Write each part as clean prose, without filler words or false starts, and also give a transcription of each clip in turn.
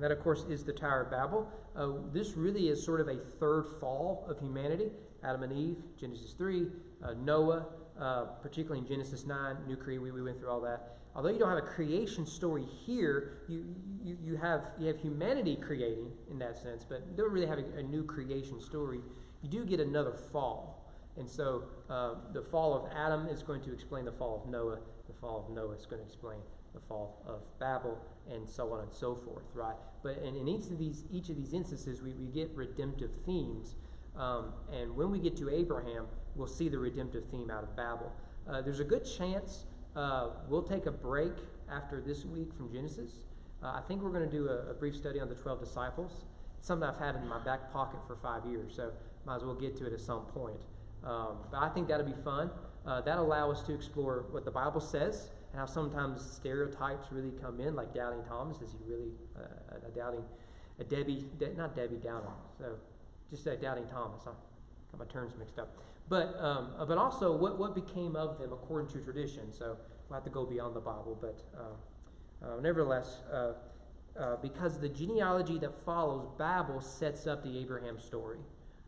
That, of course, is the Tower of Babel. This really is sort of a third fall of humanity. Adam and Eve, Genesis 3, Noah, particularly in Genesis 9, New Creation, we went through all that. Although you don't have a creation story here, you have humanity creating in that sense, but you don't really have a new creation story. You do get another fall. And so the fall of Adam is going to explain the fall of Noah. The fall of Noah is going to explain the fall of Babel, and so on and so forth, right? But in each of these instances, we get redemptive themes. And when we get to Abraham, we'll see the redemptive theme out of Babel. There's a good chance we'll take a break after this week from Genesis. I think we're going to do a brief study on the 12 disciples. It's something I've had in my back pocket for 5 years, so might as well get to it at some point. But I think that'll be fun. That'll allow us to explore what the Bible says and how sometimes stereotypes really come in, like doubting Thomas. Is he really not Debbie Downer? So just doubting Thomas. I got my terms mixed up. But also what became of them according to tradition. So we'll have to go beyond the Bible. But nevertheless, because the genealogy that follows Babel sets up the Abraham story.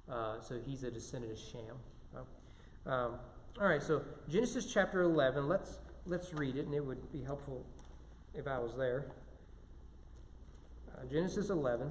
So he's a descendant of Shem. All right, so Genesis chapter 11. Let's read it, and it would be helpful if I was there. Genesis 11.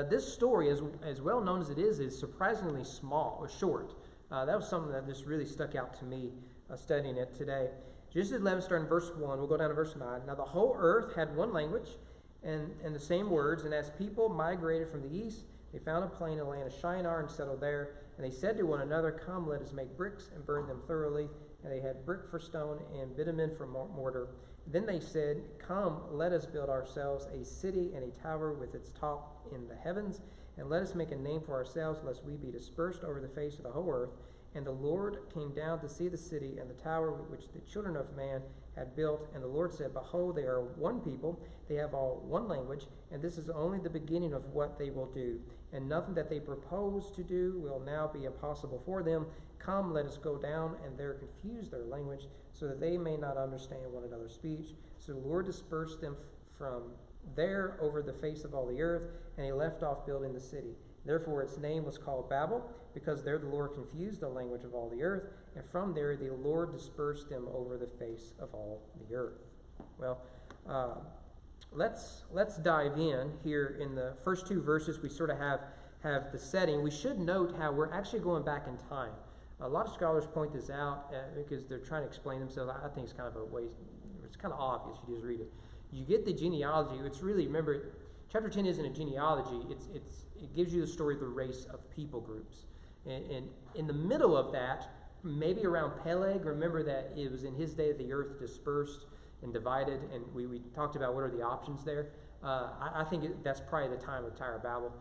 This story, as well known as it is surprisingly small or short. That was something that just really stuck out to me studying it today. Genesis 11, starting in verse 1. We'll go down to verse 9. Now the whole earth had one language and the same words, and as people migrated from the east, they found a plain in the land of Shinar and settled there. And they said to one another, "Come, let us make bricks and burn them thoroughly." And they had brick for stone and bitumen for mortar. Then they said, "Come, let us build ourselves a city and a tower with its top in the heavens, and let us make a name for ourselves, lest we be dispersed over the face of the whole earth." And the Lord came down to see the city and the tower which the children of man had built. And the Lord said, "Behold, they are one people, they have all one language, and this is only the beginning of what they will do. And nothing that they propose to do will now be impossible for them. Come, let us go down and there confuse their language, so that they may not understand one another's speech." So the Lord dispersed them from there over the face of all the earth, and he left off building the city. Therefore its name was called Babel, because there the Lord confused the language of all the earth, and from there the Lord dispersed them over the face of all the earth. Well, let's dive in here in the first two verses. We sort of have the setting. We should note how we're actually going back in time. A lot of scholars point this out because they're trying to explain themselves. I think it's kind of a waste. It's kind of obvious if you just read it. You get the genealogy. It's really, remember, chapter 10 isn't a genealogy. It gives you the story of the race of people groups. And in the middle of that, maybe around Peleg, remember that it was in his day that the earth dispersed and divided, and we talked about what are the options there. I think that's probably the time of the Tower of Babel.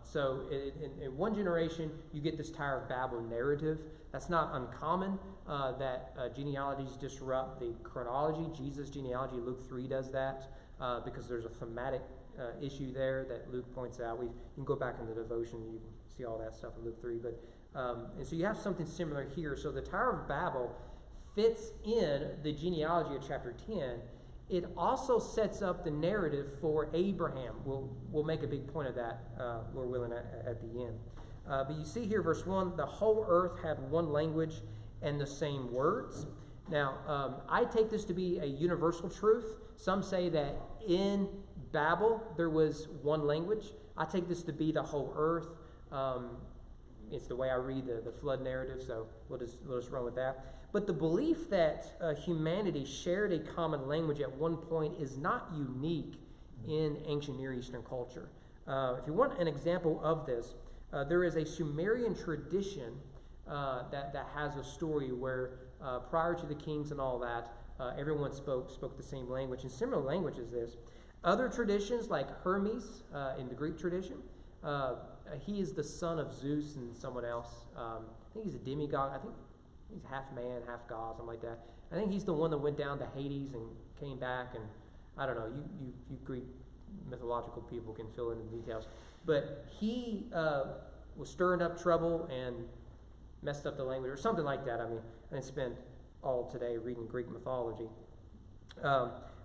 So in one generation, you get this Tower of Babel narrative. That's not uncommon that genealogies disrupt the chronology. Jesus' genealogy, Luke 3 does that because there's a thematic issue there that Luke points out. You can go back in the devotion, you can see all that stuff in Luke 3. But and so you have something similar here. So the Tower of Babel fits in the genealogy of chapter 10. It also sets up the narrative for Abraham. We'll make a big point of that, Lord willing, at the end. But you see here, verse 1, the whole earth had one language and the same words. Now, I take this to be a universal truth. Some say that in Babel there was one language. I take this to be the whole earth. It's the way I read the flood narrative, so we'll just run with that. But the belief that humanity shared a common language at one point is not unique in ancient Near Eastern culture. If you want an example of this, there is a Sumerian tradition that has a story where prior to the kings and all that, everyone spoke the same language, and similar language is this. Other traditions, like Hermes in the Greek tradition, he is the son of Zeus and someone else. I think he's a demigod. I think he's half man, half god, something like that. I think he's the one that went down to Hades and came back, and I don't know, you Greek mythological people can fill in the details. But he was stirring up trouble and messed up the language, or something like that. I mean, I didn't spend all today reading Greek mythology.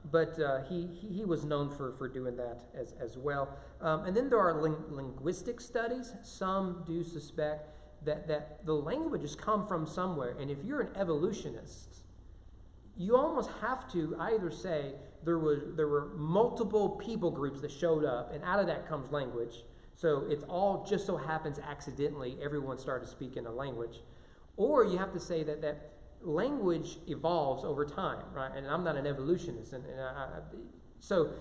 but he was known for doing that as well. And then there are linguistic studies. Some do suspect that the languages come from somewhere. And if you're an evolutionist, you almost have to either say there were multiple people groups that showed up, and out of that comes language. So it's all just so happens accidentally everyone started speaking a language. Or you have to say that language evolves over time, right? And I'm not an evolutionist. So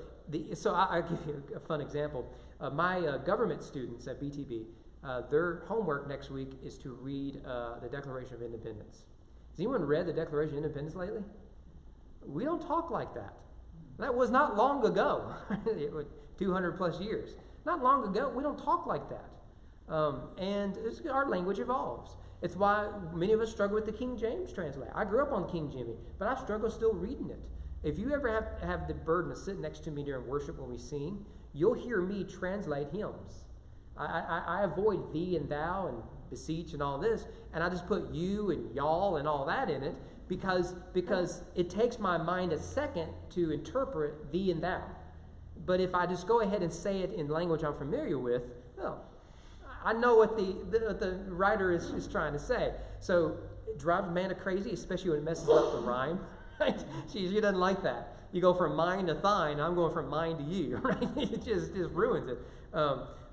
I'll give you a fun example. My government students at BTB, their homework next week is to read the Declaration of Independence. Has anyone read the Declaration of Independence lately? We don't talk like that. That was not long ago. It was 200 plus years. Not long ago. We don't talk like that. And our language evolves. It's why many of us struggle with the King James translation. I grew up on King James, but I struggle still reading it. If you ever have the burden to sit next to me during worship when we sing, you'll hear me translate hymns. I avoid thee and thou and beseech and all this, and I just put you and y'all and all that in it because it takes my mind a second to interpret thee and thou. But if I just go ahead and say it in language I'm familiar with, well, I know what the writer is trying to say. So it drives Amanda crazy, especially when it messes up the rhyme. Right? She doesn't like that. You go from mine to thine, I'm going from mine to you. Right? It just ruins it.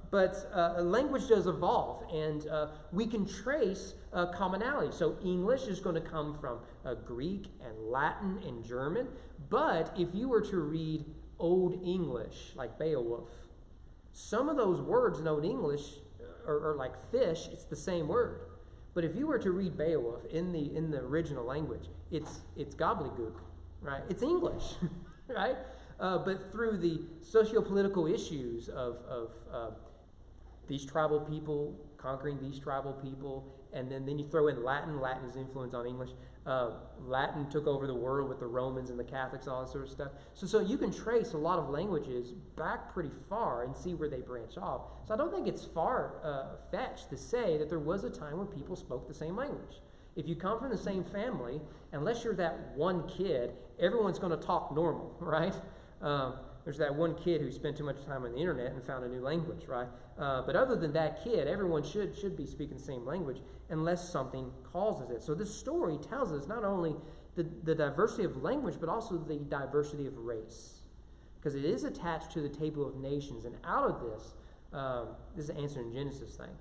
But language does evolve, and we can trace commonality. So English is going to come from Greek and Latin and German. But if you were to read Old English, like Beowulf, some of those words in Old English are like fish. It's the same word. But if you were to read Beowulf in the original language, it's gobbledygook, right? It's English, right? But through the socio-political issues of these tribal people conquering these tribal people, and then you throw in Latin. Latin's influence on English. Latin took over the world with the Romans and the Catholics, all that sort of stuff. So you can trace a lot of languages back pretty far and see where they branch off. So I don't think it's far-fetched to say that there was a time when people spoke the same language. If you come from the same family, unless you're that one kid, everyone's going to talk normal, right? There's that one kid who spent too much time on the internet and found a new language, right? But other than that kid, everyone should be speaking the same language unless something causes it. So this story tells us not only the diversity of language, but also the diversity of race. Because it is attached to the table of nations. And out of this is the answer in Genesis thing,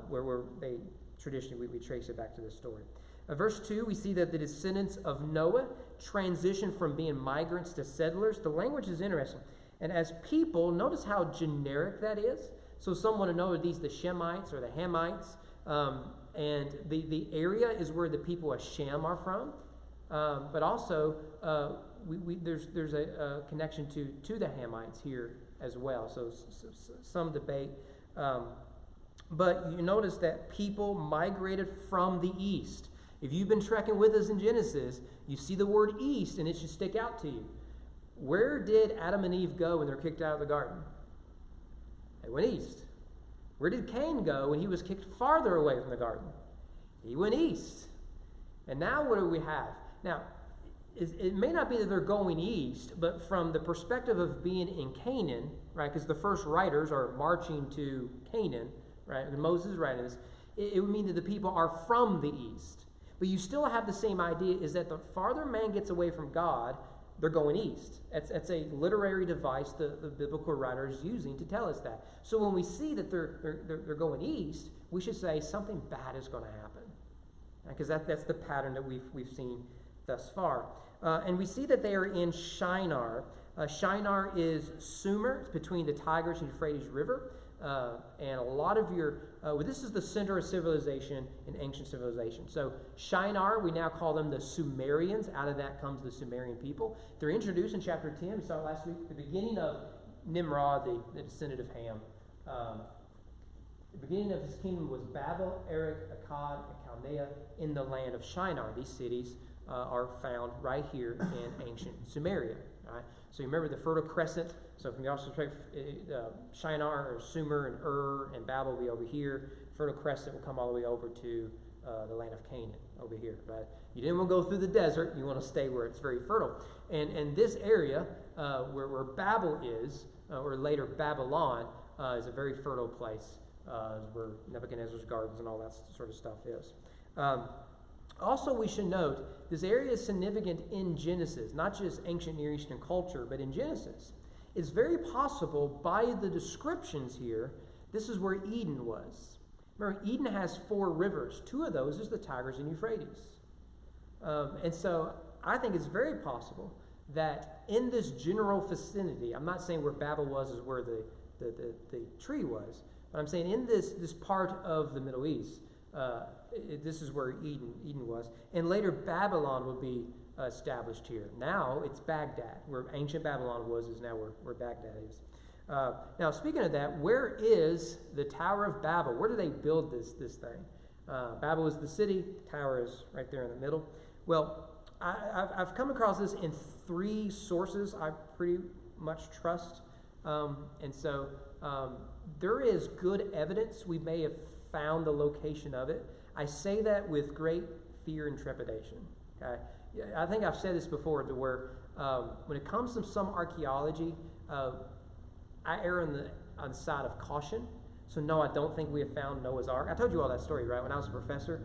where they traditionally we trace it back to this story. Verse 2, we see that the descendants of Noah transitioned from being migrants to settlers. The language is interesting. And as people, notice how generic that is. So some want to know, are these the Shemites or the Hamites? And the area is where the people of Shem are from. But also, there's a connection to the Hamites here as well. So some debate. But you notice that people migrated from the east. If you've been trekking with us in Genesis, you see the word east, and it should stick out to you. Where did Adam and Eve go when they were kicked out of the garden? They went east. Where did Cain go when he was kicked farther away from the garden? He went east. And now what do we have? Now, it may not be that they're going east, but from the perspective of being in Canaan, right, because the first writers are marching to Canaan, right, and Moses is writing this, it would mean that the people are from the east. But you still have the same idea, is that the farther man gets away from God, they're going east. That's a literary device the biblical writer is using to tell us that. So when we see that they're going east, we should say something bad is going to happen, because that's the pattern that we've seen thus far. And we see that they are in Shinar. Shinar is Sumer. It's between the Tigris and Euphrates River. And a lot of this is the center of civilization in ancient civilization. So Shinar, we now call them the Sumerians. Out of that comes the Sumerian people. They're introduced in chapter 10. We saw it last week. The beginning of Nimrod, the descendant of Ham. The beginning of his kingdom was Babel, Erech, Akkad, and Chaldea in the land of Shinar. These cities are found right here in ancient Sumeria. Right? So you remember the Fertile Crescent. So from the perspective, Shinar or Sumer and Ur and Babel will be over here. Fertile Crescent will come all the way over to the land of Canaan over here, right? You didn't want to go through the desert. You want to stay where it's very fertile. And this area where Babel is, or later Babylon, is a very fertile place, where Nebuchadnezzar's gardens and all that sort of stuff is. Also, we should note, this area is significant in Genesis, not just ancient Near Eastern culture, but in Genesis. It's very possible, by the descriptions here, this is where Eden was. Remember, Eden has 4 rivers. 2 of those is the Tigris and Euphrates. And so I think it's very possible that in this general vicinity, I'm not saying where Babel was is where the tree was, but I'm saying in this part of the Middle East, this is where Eden was. And later Babylon will be established here. Now it's Baghdad. Where ancient Babylon was is now where Baghdad is. Now, speaking of that, where is the Tower of Babel? Where do they build this thing? Babel is the city. Tower is right there in the middle. Well, I've come across this in 3 sources I pretty much trust. And so there is good evidence we may have found the location of it. I say that with great fear and trepidation. Okay? I think I've said this before, to where when it comes to some archaeology, I err on the side of caution. So no, I don't think we have found Noah's Ark. I told you all that story, right? When I was a professor,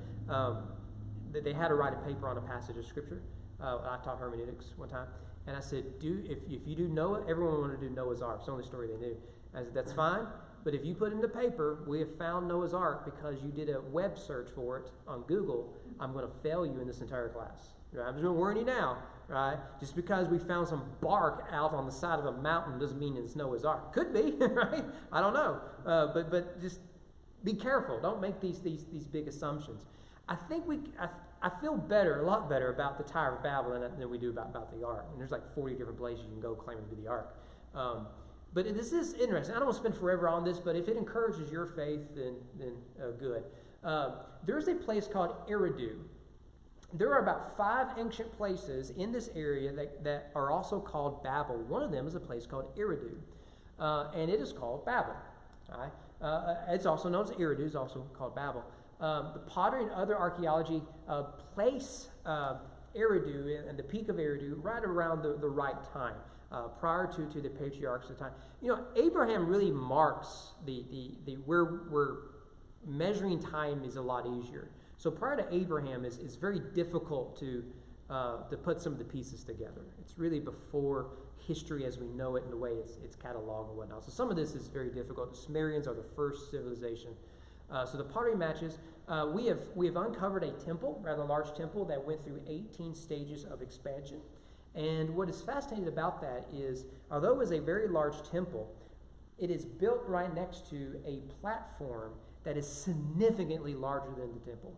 they had to write a paper on a passage of Scripture. I taught hermeneutics one time. And I said, if you do Noah, everyone wanted to do Noah's Ark. It's the only story they knew. I said, that's fine. But if you put in the paper, we have found Noah's Ark because you did a web search for it on Google, I'm going to fail you in this entire class. Right? I'm just going to warn you now, right? Just because we found some bark out on the side of a mountain doesn't mean it's Noah's Ark. Could be, right? I don't know. But just be careful. Don't make these big assumptions. I think I feel a lot better about the Tower of Babel than we do about the Ark. And there's like 40 different places you can go claiming to be the Ark. But this is interesting. I don't want to spend forever on this, but if it encourages your faith, then good. There's a place called Eridu. There are about 5 ancient places in this area that are also called Babel. One of them is a place called Eridu, and it is called Babel. All right? It's also known as Eridu. It's also called Babel. The pottery and other archaeology place Eridu and the peak of Eridu right around the right time, prior to the patriarchs of the time. You know, Abraham really marks where measuring time is a lot easier. So prior to Abraham is very difficult to put some of the pieces together. It's really before history as we know it and the way it's cataloged and whatnot. So some of this is very difficult. The Sumerians are the first civilization. So the pottery matches. We have uncovered a temple, rather large temple, that went through 18 stages of expansion. And what is fascinating about that is, although it was a very large temple, it is built right next to a platform that is significantly larger than the temple.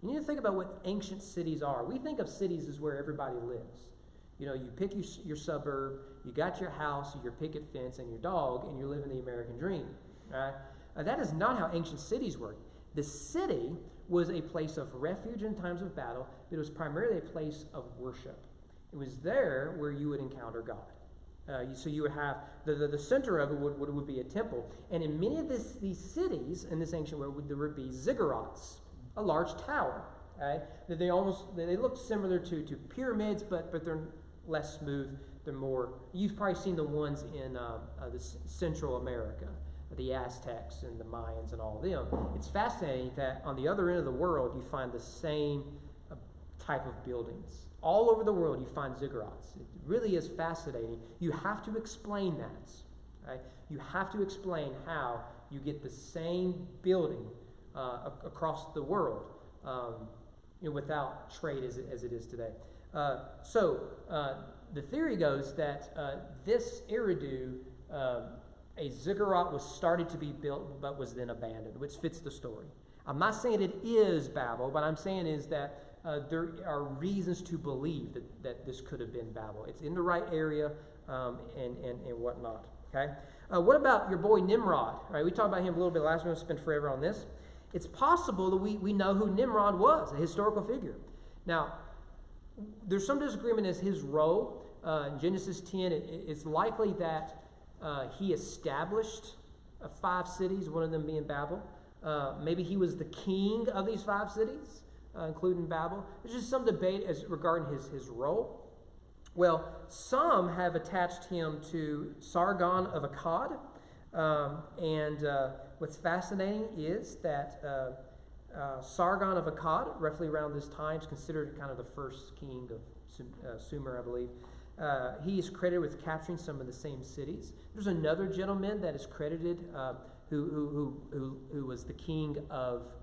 You need to think about what ancient cities are. We think of cities as where everybody lives. You know, you pick your suburb, you got your house, your picket fence, and your dog, and you're living the American dream. Right? That is not how ancient cities worked. The city was a place of refuge in times of battle, but it was primarily a place of worship. It was there where you would encounter God. So you would have, the center of it would be a temple. And in many of these cities in this ancient world, there would be ziggurats, a large tower. Right? That they look similar to pyramids, but they're less smooth. They're more, you've probably seen the ones in Central America, the Aztecs and the Mayans and all of them. It's fascinating that on the other end of the world, you find the same type of buildings. All over the world, you find ziggurats. It really is fascinating. You have to explain that. Right? You have to explain how you get the same building across the world, without trade as it is today. So the theory goes that this Eridu, a ziggurat was started to be built but was then abandoned, which fits the story. I'm not saying it is Babel, but I'm saying is that there are reasons to believe that this could have been Babel. It's in the right area and whatnot. Okay. What about your boy Nimrod? Right, we talked about him a little bit last week. We'll spend forever on this. It's possible that we know who Nimrod was, a historical figure. Now, there's some disagreement as his role. In Genesis 10, it's likely that he established 5 cities, one of them being Babel. Maybe he was the king of these 5 cities, including Babel. There's just some debate as regarding his role. Well, some have attached him to Sargon of Akkad. What's fascinating is that Sargon of Akkad, roughly around this time, is considered kind of the first king of Sumer, I believe. He is credited with capturing some of the same cities. There's another gentleman that is credited who was the king of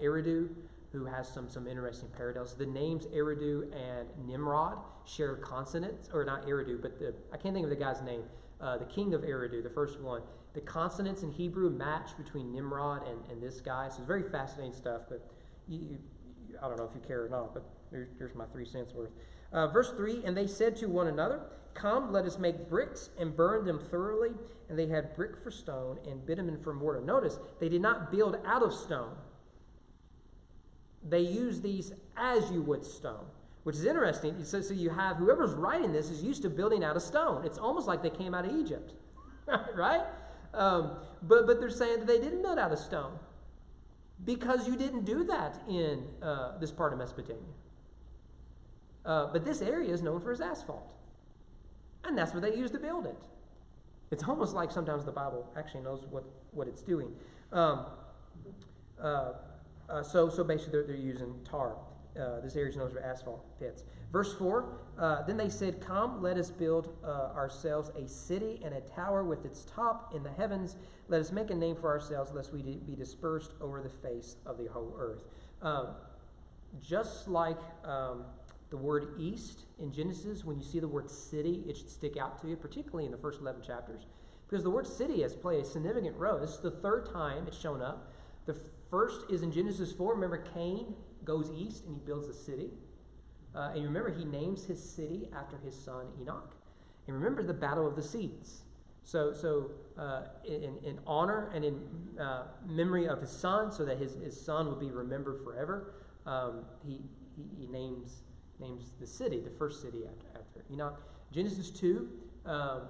Eridu, who has some interesting parallels. The names Eridu and Nimrod share consonants, or not Eridu, but I can't think of the guy's name. The king of Eridu, the first one. The consonants in Hebrew match between Nimrod and this guy. So it's very fascinating stuff, but I don't know if you care or not, but here's my 3 cents worth. Verse 3, and they said to one another, "Come, let us make bricks and burn them thoroughly." And they had brick for stone and bitumen for mortar. Notice, they did not build out of stone. They used these as you would stone, which is interesting. So you have, whoever's writing this is used to building out of stone. It's almost like they came out of Egypt, right? But they're saying that they didn't build out of stone because you didn't do that in this part of Mesopotamia. But this area is known for its asphalt. And that's what they used to build it. It's almost like sometimes the Bible actually knows what it's doing. So basically they're using tar. This area is known for asphalt pits. Verse 4, then they said, "Come, let us build ourselves a city and a tower with its top in the heavens. Let us make a name for ourselves, lest we be dispersed over the face of the whole earth." Just like the word east in Genesis, when you see the word city, it should stick out to you, particularly in the first 11 chapters. Because the word city has played a significant role. This is the 3rd time it's shown up. The first is in Genesis 4. Remember, Cain goes east and he builds a city. And you remember, he names his city after his son Enoch. And remember the battle of the seeds. So in honor and in memory of his son, so that his son will be remembered forever, he names the city, the first city after Enoch. Genesis 2, a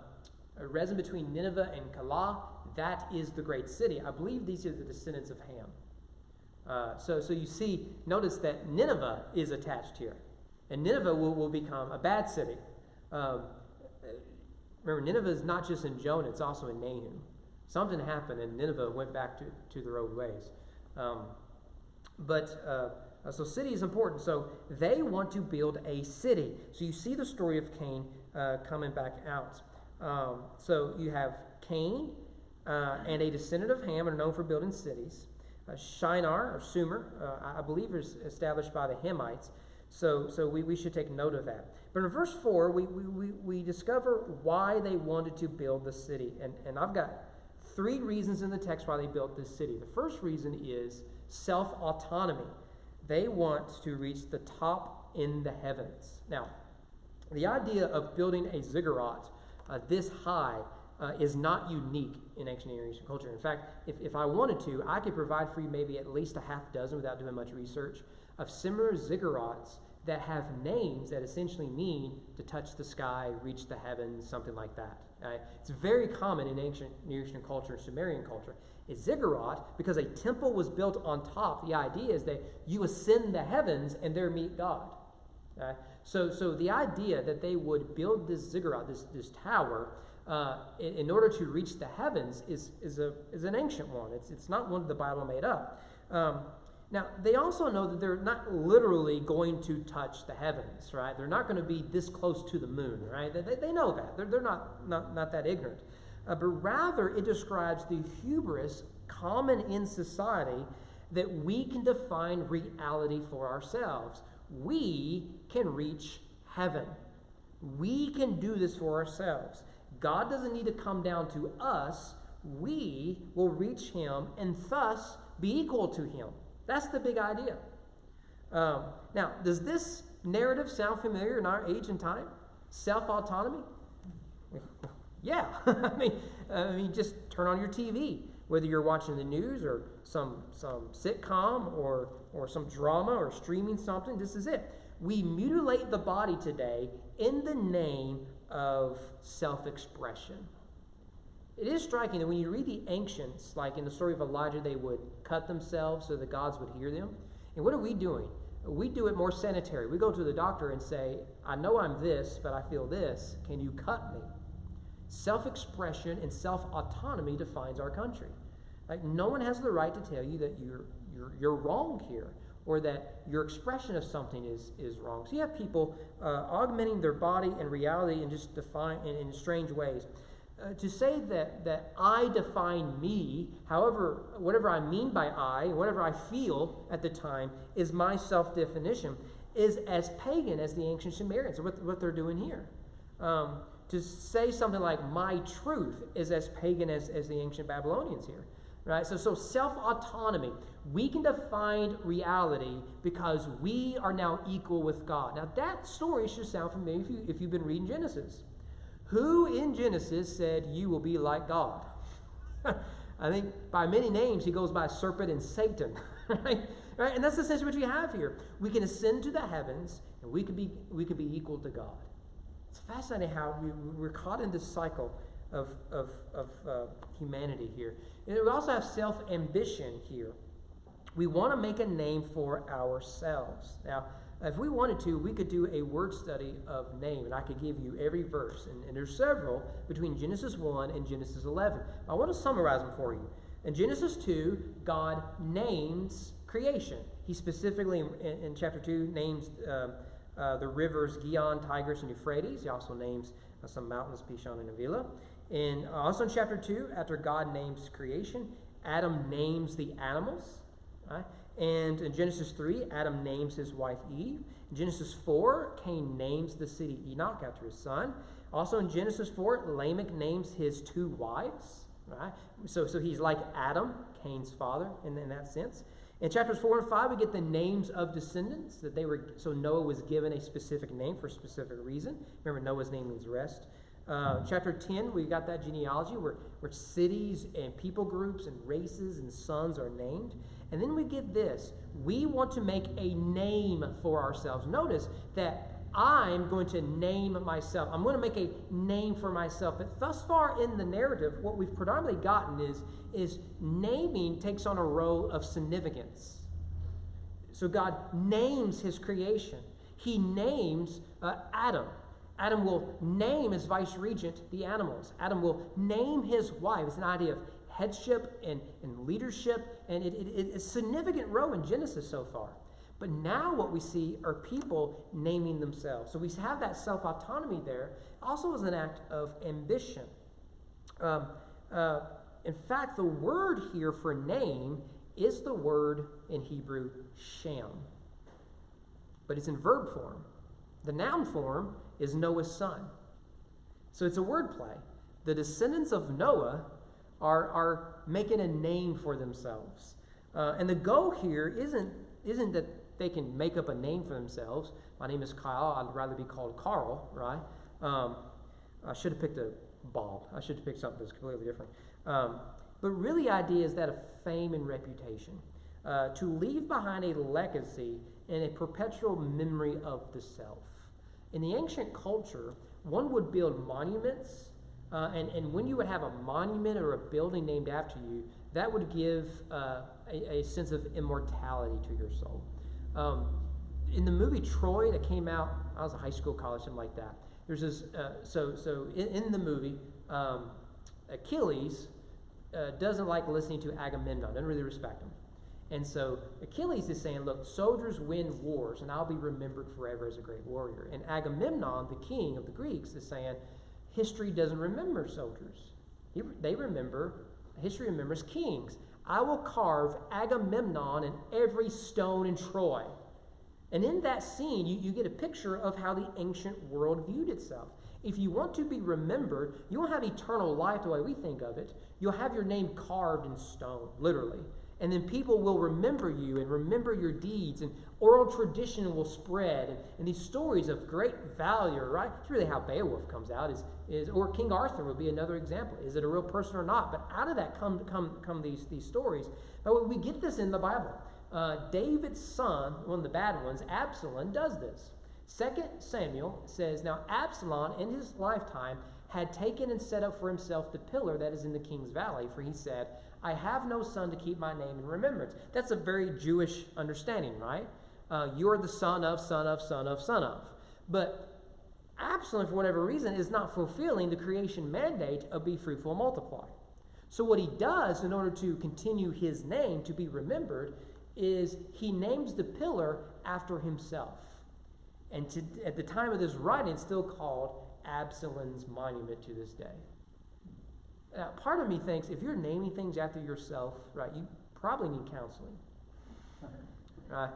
resin between Nineveh and Calah, that is the great city. I believe these are the descendants of Ham. So you see, notice that Nineveh is attached here. And Nineveh will become a bad city. Remember, Nineveh is not just in Jonah, it's also in Nahum. Something happened and Nineveh went back to their old ways. So city is important. So they want to build a city. So you see the story of Cain coming back out. So you have Cain and a descendant of Ham are known for building cities. Shinar, or Sumer, I believe is established by the Hamites. So we should take note of that. But in verse 4, we discover why they wanted to build the city. And I've got 3 reasons in the text why they built this city. The first reason is self-autonomy. They want to reach the top in the heavens. Now, the idea of building a ziggurat this high is not unique in ancient Near Eastern culture. In fact, if I wanted to, I could provide for you maybe at least a half dozen, without doing much research, of similar ziggurats that have names that essentially mean to touch the sky, reach the heavens, something like that. It's very common in ancient Near Eastern culture and Sumerian culture. A ziggurat, because a temple was built on top, the idea is that you ascend the heavens and there meet God. So the idea that they would build this ziggurat, this tower, in order to reach the heavens is an ancient one. It's not one that the Bible made up. Now, they also know that they're not literally going to touch the heavens, right? They're not going to be this close to the moon, right? They know that. They're not that ignorant. But rather, it describes the hubris common in society that we can define reality for ourselves. We can reach heaven. We can do this for ourselves. God doesn't need to come down to us. We will reach him and thus be equal to him. That's the big idea. Now, does this narrative sound familiar in our age and time? Self-autonomy? Yeah. I mean, just turn on your TV, whether you're watching the news or some sitcom or some drama or streaming something. This is it. We mutilate the body today in the name of self-expression. It is striking that when you read the ancients, like in the story of Elijah, they would cut themselves so the gods would hear them. And what are we doing? We do it more sanitary. We go to the doctor and say, I know I'm this, but I feel this. Can you cut me? Self-expression and self-autonomy defines our country. Like, no one has the right to tell you that you're wrong here, or that your expression of something is wrong. So you have people augmenting their body and reality and just define in strange ways. To say that I define me, however, whatever I mean by I, whatever I feel at the time, is my self-definition, is as pagan as the ancient Sumerians, what they're doing here. To say something like my truth is as pagan as the ancient Babylonians here. Right? So self-autonomy. We can define reality because we are now equal with God. Now that story should sound familiar if you've been reading Genesis. Who in Genesis said you will be like God? I think by many names he goes by serpent and Satan. Right? And that's essentially what we have here. We can ascend to the heavens and we could be equal to God. It's fascinating how we're caught in this cycle of humanity here. And we also have self-ambition here. We want to make a name for ourselves. Now, if we wanted to, we could do a word study of name, and I could give you every verse. And there's several between Genesis 1 and Genesis 11. I want to summarize them for you. In Genesis 2, God names creation. He specifically, in chapter 2, names the rivers Gihon, Tigris, and Euphrates. He also names some mountains, Pishon and Avila. And also in chapter 2, after God names creation, Adam names the animals. Right? And in Genesis 3, Adam names his wife Eve. In Genesis 4, Cain names the city Enoch after his son. Also in Genesis 4, Lamech names his 2 wives. Right? So he's like Adam, Cain's father, in that sense. In chapters 4 and 5, we get the names of descendants so Noah was given a specific name for a specific reason. Remember, Noah's name means rest. Chapter 10, we got that genealogy where cities and people groups and races and sons are named. And then we get this. We want to make a name for ourselves. Notice that I'm going to name myself. I'm going to make a name for myself. But thus far in the narrative, what we've predominantly gotten is naming takes on a role of significance. So God names his creation. He names Adam. Adam will name as vice regent the animals. Adam will name his wife. It's an idea of headship and leadership, and it's a significant role in Genesis so far. But now what we see are people naming themselves. So we have that self-autonomy there, also as an act of ambition. In fact, the word here for name is the word in Hebrew, Shem. But it's in verb form. The noun form is Noah's son. So it's a word play. The descendants of Noah are making a name for themselves. And the goal here isn't that they can make up a name for themselves. My name is Kyle. I'd rather be called Carl, right? I should have picked a Bob. I should have picked something that's completely different. But really the idea is that of fame and reputation. To leave behind a legacy and a perpetual memory of the self. In the ancient culture, one would build monuments, and when you would have a monument or a building named after you, that would give a sense of immortality to your soul. In the movie Troy that came out, I was in high school, college, something like that. There's this. In the movie, Achilles doesn't like listening to Agamemnon. Doesn't really respect him. And so Achilles is saying, look, soldiers win wars, and I'll be remembered forever as a great warrior. And Agamemnon, the king of the Greeks, is saying, history doesn't remember soldiers. History remembers kings. I will carve Agamemnon in every stone in Troy. And in that scene, you get a picture of how the ancient world viewed itself. If you want to be remembered, you won't have eternal life the way we think of it. You'll have your name carved in stone, literally. And then people will remember you and remember your deeds, and oral tradition will spread, and these stories of great value, right? It's really how Beowulf comes out, or King Arthur would be another example. Is it a real person or not? But out of that come these stories. But we get this in the Bible. David's son, one of the bad ones, Absalom, does this. 2 Samuel says, now Absalom in his lifetime had taken and set up for himself the pillar that is in the king's valley, for he said, I have no son to keep my name in remembrance. That's a very Jewish understanding, right? You're the son of, son of, son of, son of. But Absalom, for whatever reason, is not fulfilling the creation mandate of be fruitful and multiply. So what he does in order to continue his name to be remembered is he names the pillar after himself. And at the time of this writing, it's still called Absalom's monument to this day. Now, part of me thinks if you're naming things after yourself, right, you probably need counseling. Right?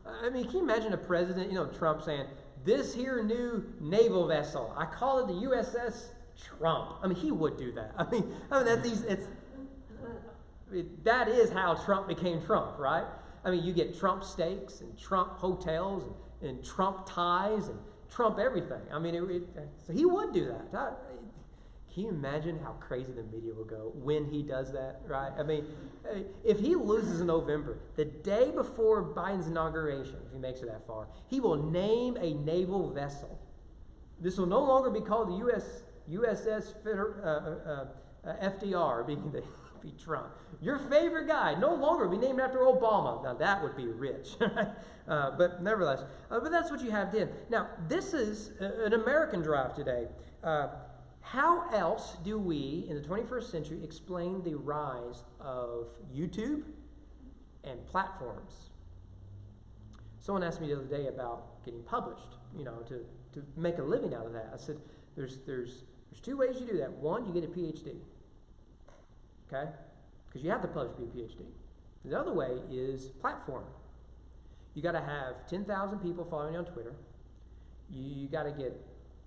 I mean, can you imagine a president, Trump saying, this here new naval vessel, I call it the USS Trump. I mean, he would do that. I mean that is how Trump became Trump, right? I mean, you get Trump steaks and Trump hotels and Trump ties and Trump everything. I mean, so he would do that. Can you imagine how crazy the media will go when he does that, right? I mean, if he loses in November, the day before Biden's inauguration, if he makes it that far, he will name a naval vessel. This will no longer be called the USS FDR, be Trump. Your favorite guy no longer be named after Obama. Now, that would be rich, right? But nevertheless, but that's what you have then. Now, this is an American drive today. How else do we, in the 21st century, explain the rise of YouTube and platforms? Someone asked me the other day about getting published, to make a living out of that. I said, there's two ways you do that. One, you get a PhD, okay? Because you have to publish to be a PhD. The other way is platform. You got to have 10,000 people following you on Twitter. You got to get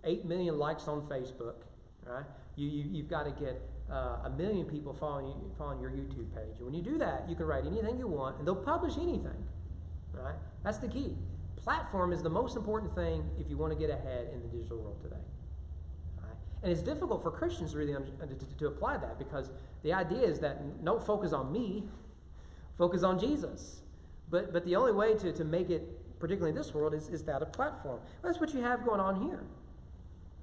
8 million likes on Facebook. Right? You've got to get 1 million people following your YouTube page. And when you do that, you can write anything you want, and they'll publish anything. Right? That's the key. Platform is the most important thing if you want to get ahead in the digital world today. Right? And it's difficult for Christians really to apply that, because the idea is that don't focus on me, focus on Jesus. But the only way to make it, particularly in this world, is that a platform. Well, that's what you have going on here.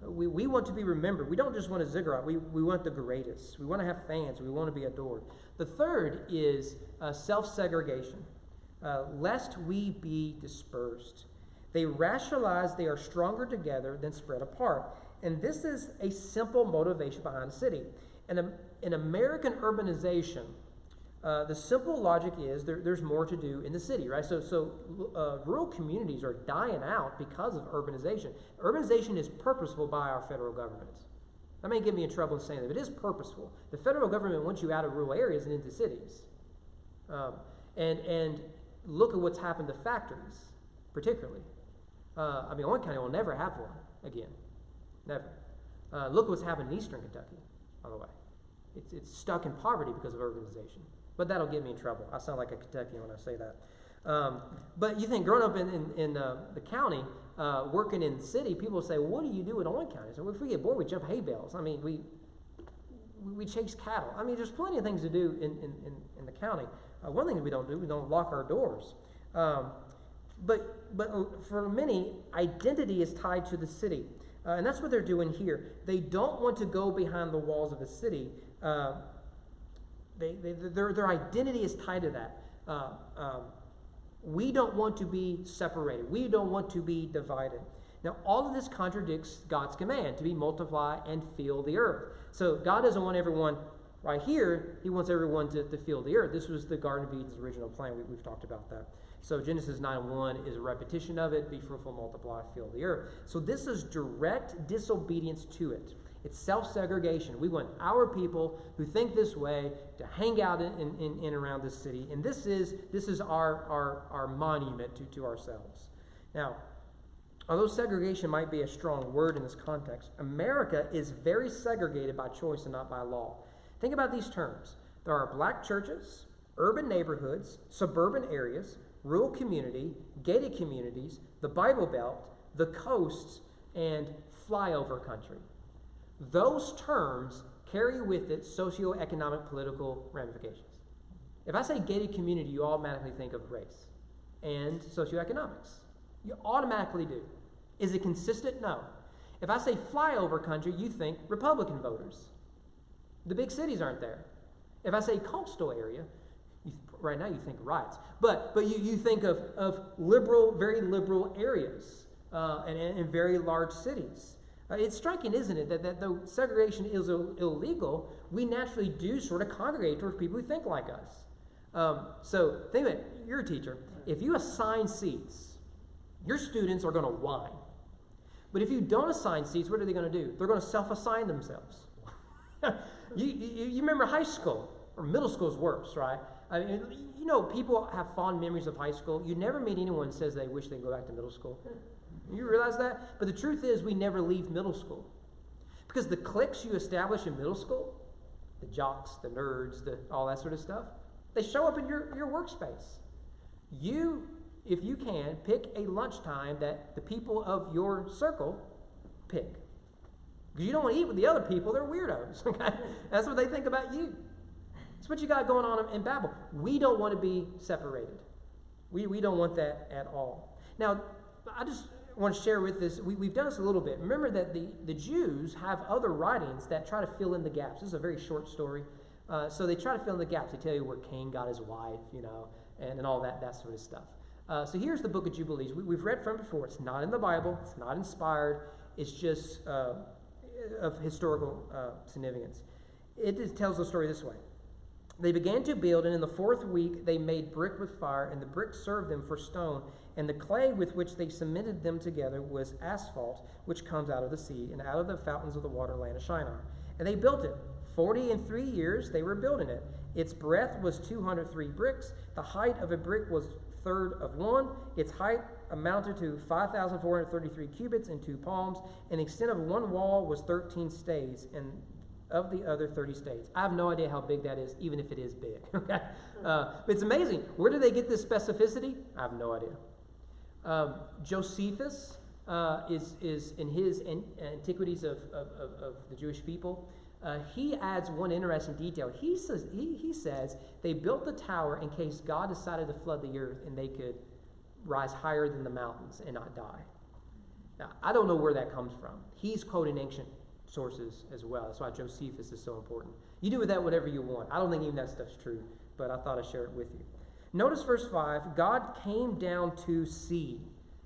We want to be remembered. We don't just want a ziggurat. We want the greatest. We want to have fans. We want to be adored. The third is self-segregation, lest we be dispersed. They rationalize they are stronger together than spread apart. And this is a simple motivation behind the city. In American urbanization, the simple logic is there's more to do in the city, right? So rural communities are dying out because of urbanization. Urbanization is purposeful by our federal government. That may get me in trouble in saying that, but it is purposeful. The federal government wants you out of rural areas and into cities. And look at what's happened to factories, particularly. Owen County will never have one again. Never. Look what's happened in eastern Kentucky, by the way. It's stuck in poverty because of urbanization. But that'll get me in trouble. I sound like a Kentuckian when I say that. But you think, growing up in the county, working in the city, people say, well, what do you do in Owen County? So if we get bored, we jump hay bales. I mean, we chase cattle. I mean, there's plenty of things to do in the county. One thing we don't lock our doors. But for many, identity is tied to the city. And that's what they're doing here. They don't want to go behind the walls of a city. Their identity is tied to that. We don't want to be separated. We don't want to be divided. Now, all of this contradicts God's command to be multiply and fill the earth. So God doesn't want everyone right here. He wants everyone to fill the earth. This was the Garden of Eden's original plan. We've talked about that. So Genesis 9:1 is a repetition of it. Be fruitful, multiply, fill the earth. So this is direct disobedience to it. It's self-segregation. We want our people who think this way to hang out in around this city. And this is our monument to ourselves. Now, although segregation might be a strong word in this context, America is very segregated by choice and not by law. Think about these terms. There are black churches, urban neighborhoods, suburban areas, rural community, gated communities, the Bible Belt, the coasts, and flyover country. Those terms carry with it socioeconomic political ramifications. If I say gated community, you automatically think of race and socioeconomics. You automatically do. Is it consistent? No. If I say flyover country, you think Republican voters. The big cities aren't there. If I say coastal area, right now you think riots. But you think of liberal, very liberal areas and very large cities. It's striking, isn't it, that though segregation is illegal, we naturally do sort of congregate towards people who think like us. So think about it. You're a teacher. If you assign seats, your students are going to whine. But if you don't assign seats, what are they going to do? They're going to self-assign themselves. you remember high school, or middle school is worse, right? I mean, you know, people have fond memories of high school. You never meet anyone who says they wish they'd go back to middle school. You realize that? But the truth is, we never leave middle school. Because the cliques you establish in middle school, the jocks, the nerds, all that sort of stuff, they show up in your workspace. You, if you can, pick a lunchtime that the people of your circle pick. Because you don't want to eat with the other people. They're weirdos. Okay? That's what they think about you. That's what you got going on in Babel. We don't want to be separated. We don't want that at all. Now, I just want to share with this. We've done this a little bit. Remember that the Jews have other writings that try to fill in the gaps. This is a very short story. So they try to fill in the gaps. They tell you where Cain got his wife, you know, and all that sort of stuff. So here's the book of Jubilees. We've read from it before. It's not in the Bible. It's not inspired. It's just of historical significance. It tells the story this way. They began to build, and in the 4th week they made brick with fire, and the brick served them for stone, and the clay with which they cemented them together was asphalt, which comes out of the sea, and out of the fountains of the water land of Shinar. And they built it. 43 years they were building it. Its breadth was 203 bricks. The height of a brick was third of one. Its height amounted to 5,433 cubits and 2 palms, and the extent of one wall was 13 stays, and of the other 30 states. I have no idea how big that is, even if it is big. Okay, but it's amazing. Where do they get this specificity? I have no idea. Josephus is in his Antiquities of the Jewish people. He adds one interesting detail. He says they built the tower in case God decided to flood the earth and they could rise higher than the mountains and not die. Now, I don't know where that comes from. He's quoting ancient sources as well. That's why Josephus is so important. You do with that whatever you want. I don't think even that stuff's true, but I thought I'd share it with you. Notice verse 5, God came down to see.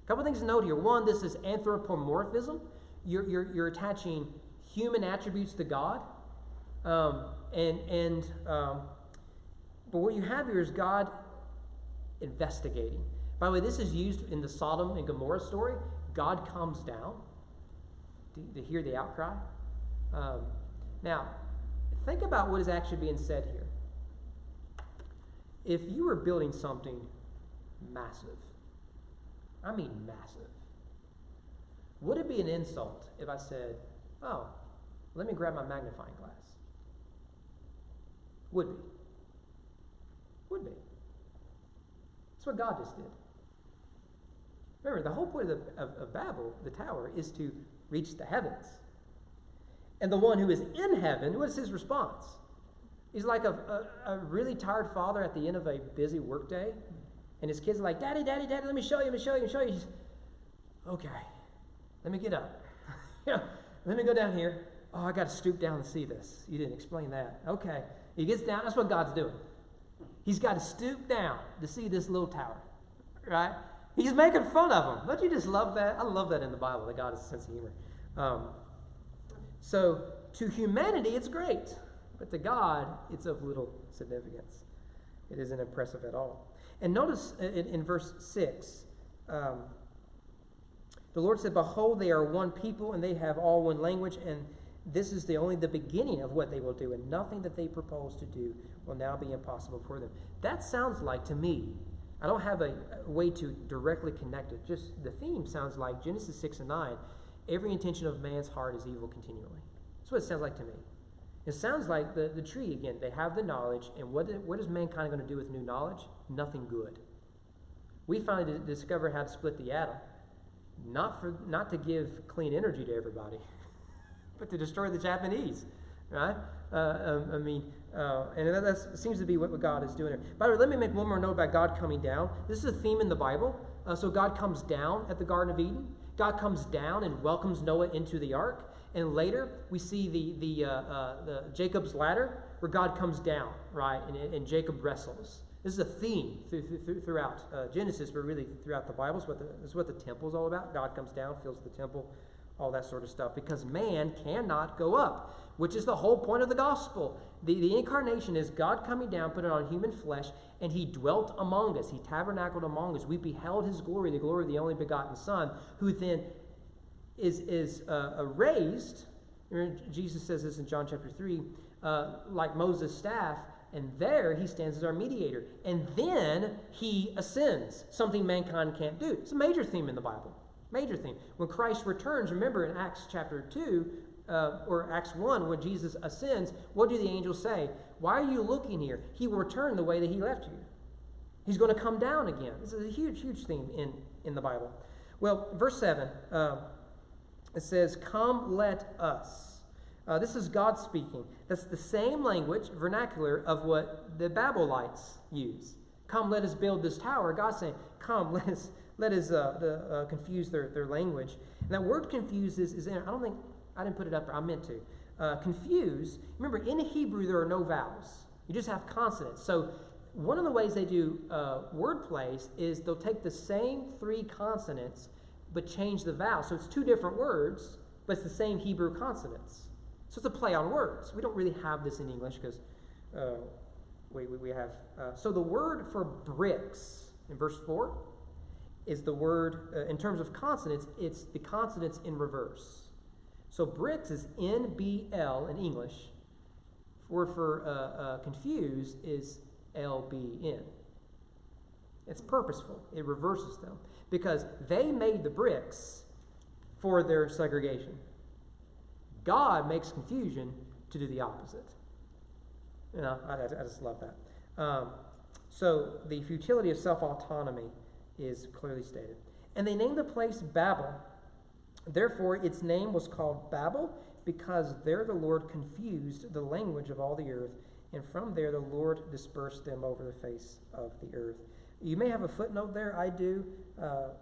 A couple things to note here. One, this is anthropomorphism. You're attaching human attributes to God. But what you have here is God investigating. By the way, this is used in the Sodom and Gomorrah story. God comes down to hear the outcry. Now, think about what is actually being said here. If you were building something massive, I mean massive, would it be an insult if I said, oh, let me grab my magnifying glass? Would be. Would be. That's what God just did. Remember, the whole point of Babel, the tower, is to reach the heavens. And the one who is in heaven, what is his response? He's like a really tired father at the end of a busy workday, and his kids are like, Daddy, Daddy, Daddy, let me show you, let me show you, let me show you. He's, okay, let me get up. Let me go down here. Oh, I got to stoop down to see this. You didn't explain that. Okay. He gets down. That's what God's doing. He's got to stoop down to see this little tower, right? He's making fun of him. Don't you just love that? I love that in the Bible, that God has a sense of humor. So to humanity, it's great. But to God, it's of little significance. It isn't impressive at all. And notice in verse 6, the Lord said, behold, they are one people, and they have all one language, and this is only the beginning of what they will do, and nothing that they propose to do will now be impossible for them. That sounds like, to me, I don't have a way to directly connect it. Just the theme sounds like Genesis 6 and 9. Every intention of man's heart is evil continually. That's what it sounds like to me. It sounds like the tree, again, they have the knowledge, and what is mankind going to do with new knowledge? Nothing good. We finally discovered how to split the atom. Not to give clean energy to everybody, but to destroy the Japanese, right? And that seems to be what God is doing here. By the way, let me make one more note about God coming down. This is a theme in the Bible. So God comes down at the Garden of Eden. God comes down and welcomes Noah into the ark. And later, we see the Jacob's ladder, where God comes down, right, and Jacob wrestles. This is a theme throughout Genesis, but really throughout the Bible. It's what the temple is all about. God comes down, fills the temple, all that sort of stuff, because man cannot go up, which is the whole point of the gospel. The incarnation is God coming down, putting on human flesh, and he dwelt among us. He tabernacled among us. We beheld his glory, the glory of the only begotten Son, who then is raised. Remember, Jesus says this in John chapter 3, like Moses' staff, and there he stands as our mediator. And then he ascends, something mankind can't do. It's a major theme in the Bible. Major theme. When Christ returns, remember in Acts chapter 2, or Acts 1, when Jesus ascends, what do the angels say? Why are you looking here? He will return the way that he left you. He's going to come down again. This is a huge, huge theme in the Bible. Well, verse 7, it says, "Come, let us." This is God speaking. That's the same language, vernacular, of what the Babylonites use. Come, let us build this tower. God's saying, come, let us confuse their language. And that word confuse is in, I didn't put it up there, I meant to. Confuse, remember, in Hebrew there are no vowels. You just have consonants. So one of the ways they do word plays is they'll take the same three consonants but change the vowel. So it's two different words, but it's the same Hebrew consonants. So it's a play on words. We don't really have this in English because we have... so the word for bricks in verse 4 is the word, in terms of consonants, it's the consonants in reverse. So bricks is N-B-L in English. Word for confused is L-B-N. It's purposeful. It reverses them because they made the bricks for their segregation. God makes confusion to do the opposite. You know, I just love that. So the futility of self-autonomy is clearly stated. And they named the place Babel. Therefore, its name was called Babel, because there the Lord confused the language of all the earth, and from there the Lord dispersed them over the face of the earth. You may have a footnote there. I do.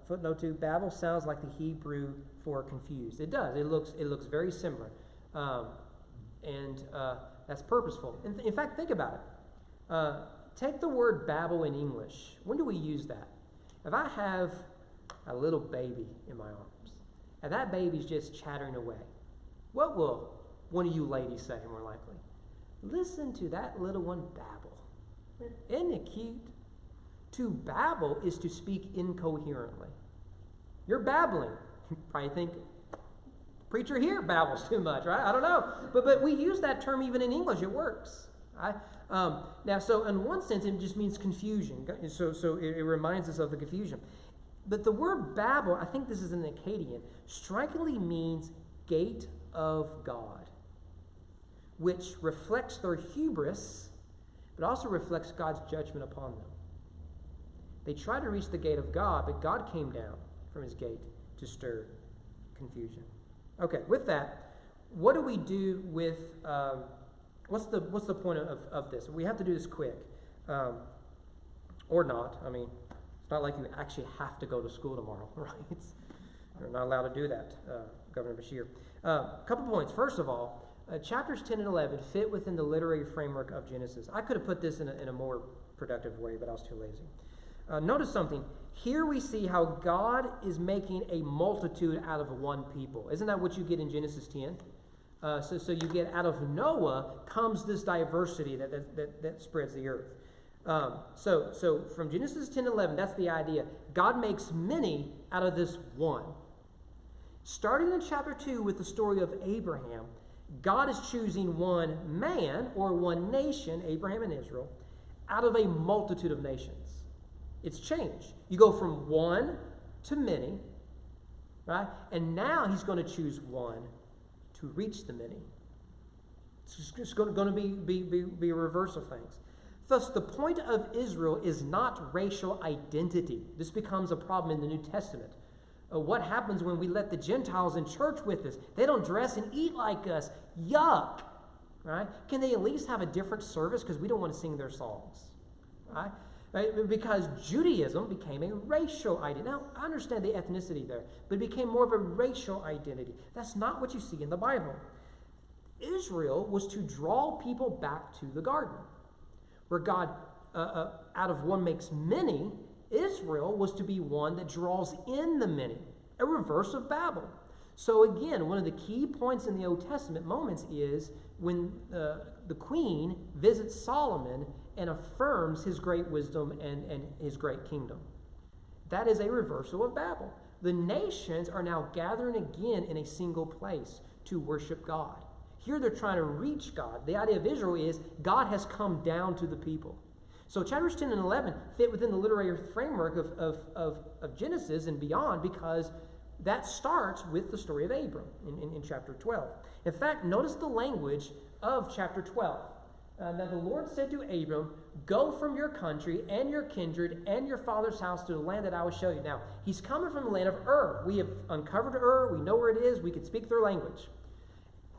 Footnote 2, Babel sounds like the Hebrew for confused. It does. It looks very similar. And that's purposeful. In fact, think about it. Take the word Babel in English. When do we use that? If I have a little baby in my arms, and that baby's just chattering away, what will one of you ladies say more likely? Listen to that little one babble. Isn't it cute? To babble is to speak incoherently. You're babbling. You probably think, preacher here babbles too much, right? I don't know. But we use that term even in English. It works. Right? Now, so in one sense, it just means confusion. So it reminds us of the confusion. But the word Babel, I think this is an Akkadian, strikingly means gate of God, which reflects their hubris, but also reflects God's judgment upon them. They tried to reach the gate of God, but God came down from his gate to stir confusion. Okay, with that, what do we do with... What's the point of this? We have to do this quick, or not. I mean, it's not like you actually have to go to school tomorrow, right? You're not allowed to do that, Governor Bashir. A couple points. First of all, chapters 10 and 11 fit within the literary framework of Genesis. I could have put this in a more productive way, but I was too lazy. Notice something. Here we see how God is making a multitude out of one people. Isn't that what you get in Genesis 10? So you get out of Noah comes this diversity that spreads the earth. So from Genesis 10:11, that's the idea. God makes many out of this one. Starting in chapter 2 with the story of Abraham, God is choosing one man or one nation, Abraham and Israel, out of a multitude of nations. It's changed. You go from one to many, right? And now he's going to choose one to reach the many. It's just going to be a reverse of things. Thus, the point of Israel is not racial identity. This becomes a problem in the New Testament. What happens when we let the Gentiles in church with us? They don't dress and eat like us. Yuck! Right? Can they at least have a different service because we don't want to sing their songs? Right? right? Because Judaism became a racial identity. Now, I understand the ethnicity there, but it became more of a racial identity. That's not what you see in the Bible. Israel was to draw people back to the garden, where God, out of one makes many. Israel was to be one that draws in the many, a reverse of Babel. So again, one of the key points in the Old Testament moments is when the queen visits Solomon and affirms his great wisdom and his great kingdom. That is a reversal of Babel. The nations are now gathering again in a single place to worship God. Here they're trying to reach God. The idea of Israel is God has come down to the people. So chapters 10 and 11 fit within the literary framework of Genesis and beyond, because that starts with the story of Abram in chapter 12. In fact, notice the language of chapter 12. Now the Lord said to Abram, "Go from your country and your kindred and your father's house to the land that I will show you." Now, he's coming from the land of Ur. We have uncovered Ur. We know where it is. We can speak their language.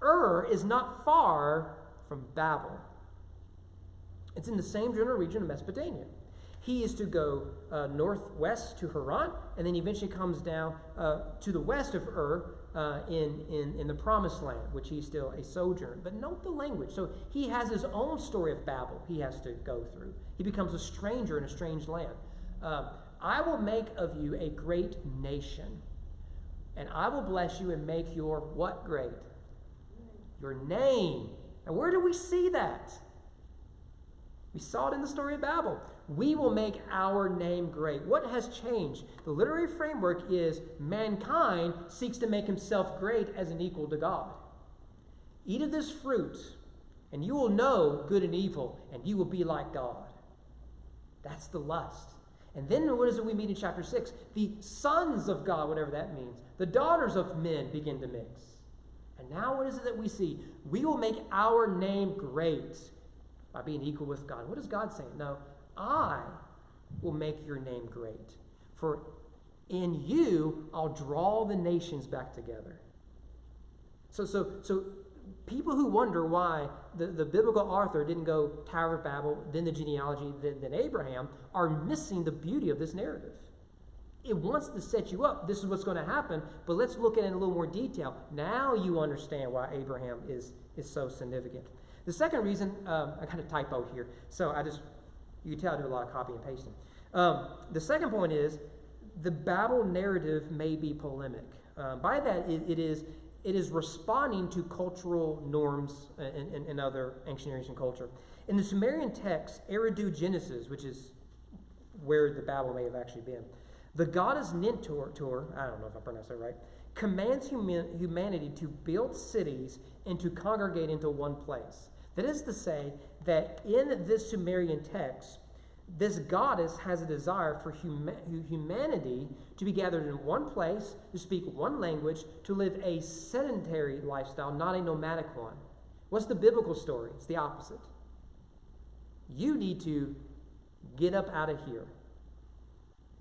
Ur is not far from Babel. It's in the same general region of Mesopotamia. He is to go northwest to Haran, and then eventually comes down to the west of Ur in the Promised Land, which he's still a sojourner. But note the language. So he has his own story of Babel he has to go through. He becomes a stranger in a strange land. I will make of you a great nation, and I will bless you and make your what great? Your name. And where do we see that? We saw it in the story of Babel. We will make our name great. What has changed? The literary framework is mankind seeks to make himself great as an equal to God. Eat of this fruit, and you will know good and evil, and you will be like God. That's the lust. And then what is it we meet in chapter 6? The sons of God, whatever that means, the daughters of men begin to mix. And now what is it that we see? We will make our name great by being equal with God. What is God saying? No, I will make your name great. For in you, I'll draw the nations back together. So people who wonder why the biblical author didn't go Tower of Babel, then the genealogy, then Abraham, are missing the beauty of this narrative. It wants to set you up. This is what's going to happen, but let's look at it in a little more detail. Now you understand why Abraham is so significant. The second reason, I got a typo here, so you can tell I do a lot of copy and pasting. The second point is, the Babel narrative may be polemic. By that, it is responding to cultural norms and other ancient Near Eastern culture. In the Sumerian text, Eridu Genesis, which is where the Babel may have actually been, the goddess Nintur, I don't know if I pronounced that right, commands humanity to build cities and to congregate into one place. That is to say that in this Sumerian text, this goddess has a desire for humanity to be gathered in one place, to speak one language, to live a sedentary lifestyle, not a nomadic one. What's the biblical story? It's the opposite. You need to get up out of here.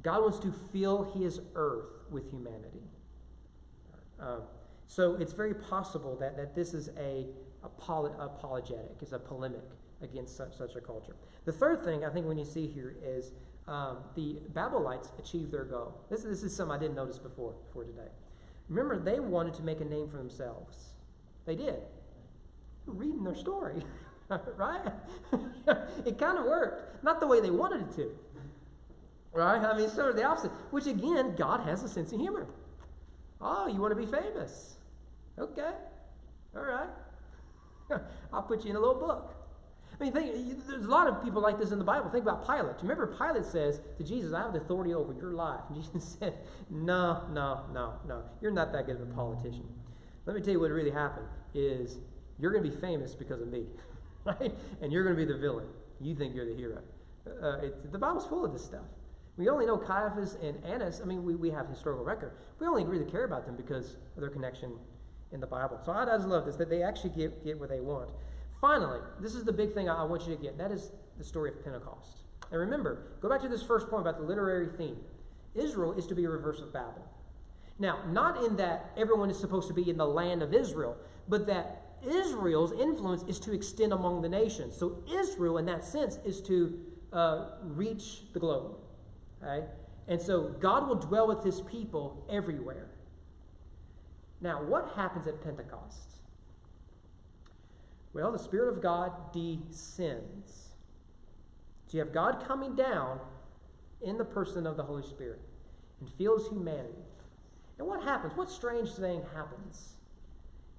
God wants to fill his earth with humanity. So it's very possible that this is apologetic, is a polemic against such a culture. The third thing I think when you see here is the Babylonites achieved their goal. This is something I didn't notice before today. Remember, they wanted to make a name for themselves. They did. Reading their story, right? It kind of worked. Not the way they wanted it to. Right? I mean, sort of the opposite. Which, again, God has a sense of humor. Oh, you want to be famous? Okay. All right. I'll put you in a little book. I mean, there's a lot of people like this in the Bible. Think about Pilate. Remember, Pilate says to Jesus, I have the authority over your life. And Jesus said, no. You're not that good of a politician. Let me tell you what really happened is you're going to be famous because of me. Right? And you're going to be the villain. You think you're the hero. The Bible's full of this stuff. We only know Caiaphas and Annas. I mean, we have historical record. We only really care about them because of their connection in the Bible. So I just love this, that they actually get what they want. Finally, this is the big thing I want you to get, and that is the story of Pentecost. And remember, go back to this first point about the literary theme. Israel is to be a reverse of Babel. Now, not in that everyone is supposed to be in the land of Israel, but that Israel's influence is to extend among the nations. So Israel, in that sense, is to reach the globe. Okay? And so God will dwell with his people everywhere. Now, what happens at Pentecost? Well, the Spirit of God descends. So you have God coming down in the person of the Holy Spirit and fills humanity. And what happens? What strange thing happens?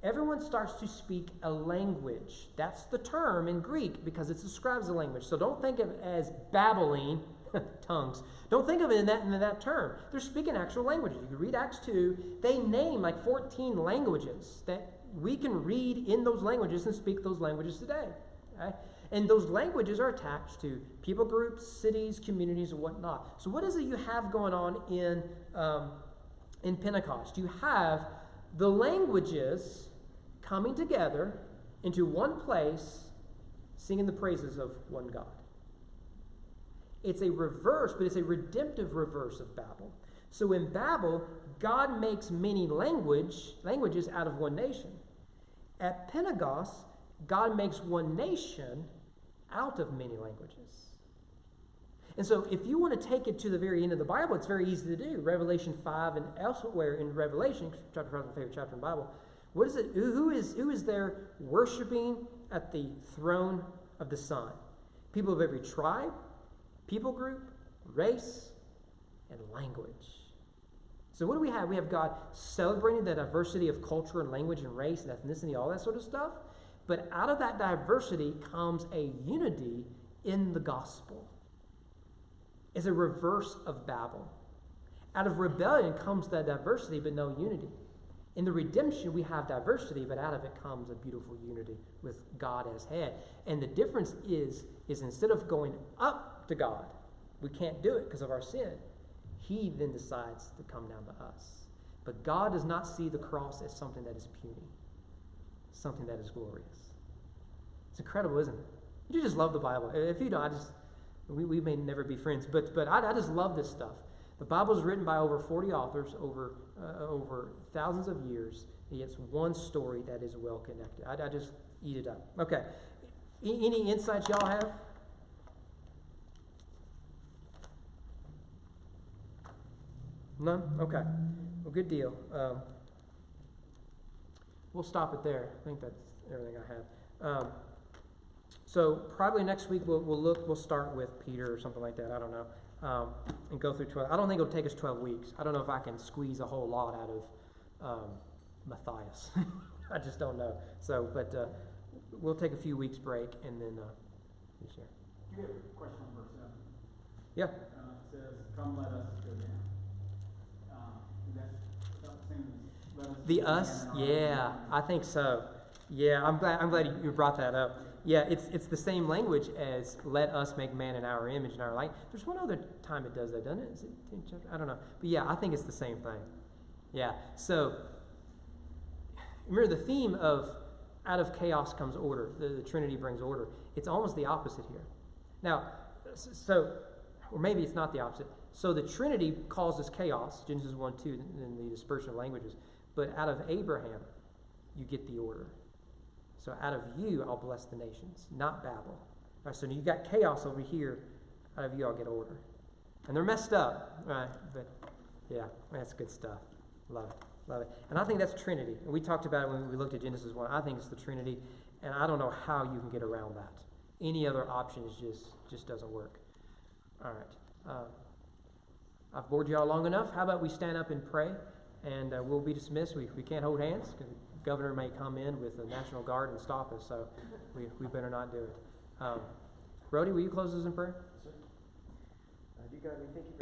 Everyone starts to speak a language. That's the term in Greek because it describes a language. So don't think of it as babbling tongues. Don't think of it in that term. They're speaking actual languages. You can read Acts 2. They name like 14 languages that we can read in those languages and speak those languages today. Okay? And those languages are attached to people groups, cities, communities, and whatnot. So what is it you have going on in Pentecost? You have the languages coming together into one place, singing the praises of one God. It's a reverse, but it's a redemptive reverse of Babel. So in Babel, God makes many languages out of one nation. At Pentecost, God makes one nation out of many languages. And so if you want to take it to the very end of the Bible, it's very easy to do. Revelation 5 and elsewhere in Revelation, chapter 5 is my favorite chapter in the Bible. What is it? Who is there worshiping at the throne of the Son? People of every tribe, people group, race, and language. So what do we have? We have God celebrating the diversity of culture and language and race and ethnicity, all that sort of stuff. But out of that diversity comes a unity in the gospel. It's a reverse of Babel. Out of rebellion comes that diversity, but no unity. In the redemption, we have diversity, but out of it comes a beautiful unity with God as head. And the difference is instead of going up to God, we can't do it because of our sin. He then decides to come down to us. But God does not see the cross as something that is puny, something that is glorious. It's incredible, isn't it? You just love the Bible. If you don't, we may never be friends, but I just love this stuff. The Bible is written by over 40 authors over thousands of years. It's one story that is well connected. I just eat it up. Okay. Any insights y'all have? None? Okay. Well, good deal. We'll stop it there. I think that's everything I had. So probably next week we'll start with Peter or something like that. I don't know, and go through 12. I don't think it'll take us 12 weeks. I don't know if I can squeeze a whole lot out of Matthias. I just don't know. So, but we'll take a few weeks break and then share. You have a question on verse 7. Yeah. It says, "Come, let us go down." Is that the same as let us? The us? Yeah, I think so. Yeah, I'm glad you brought that up. Yeah, it's the same language as "let us make man in our image and our light." There's one other time it does that, doesn't it? Is it in chapter? I don't know. But yeah, I think it's the same thing. Yeah. So remember the theme of out of chaos comes order. The Trinity brings order. It's almost the opposite here. Now, or maybe it's not the opposite. So the Trinity causes chaos, Genesis 1, 2, in the dispersion of languages. But out of Abraham, you get the order. So out of you, I'll bless the nations, not Babel. All right, so you got chaos over here. Out of you, I'll get order. And they're messed up, right? But yeah, that's good stuff. Love it. Love it. And I think that's Trinity. And we talked about it when we looked at Genesis 1. I think it's the Trinity. And I don't know how you can get around that. Any other option is just doesn't work. All right. I've bored you all long enough. How about we stand up and pray? And we'll be dismissed. We can't hold hands. The governor may come in with the National Guard and stop us. So we better not do it. Brody, will you close us in prayer? Yes, sir. You got me thinking.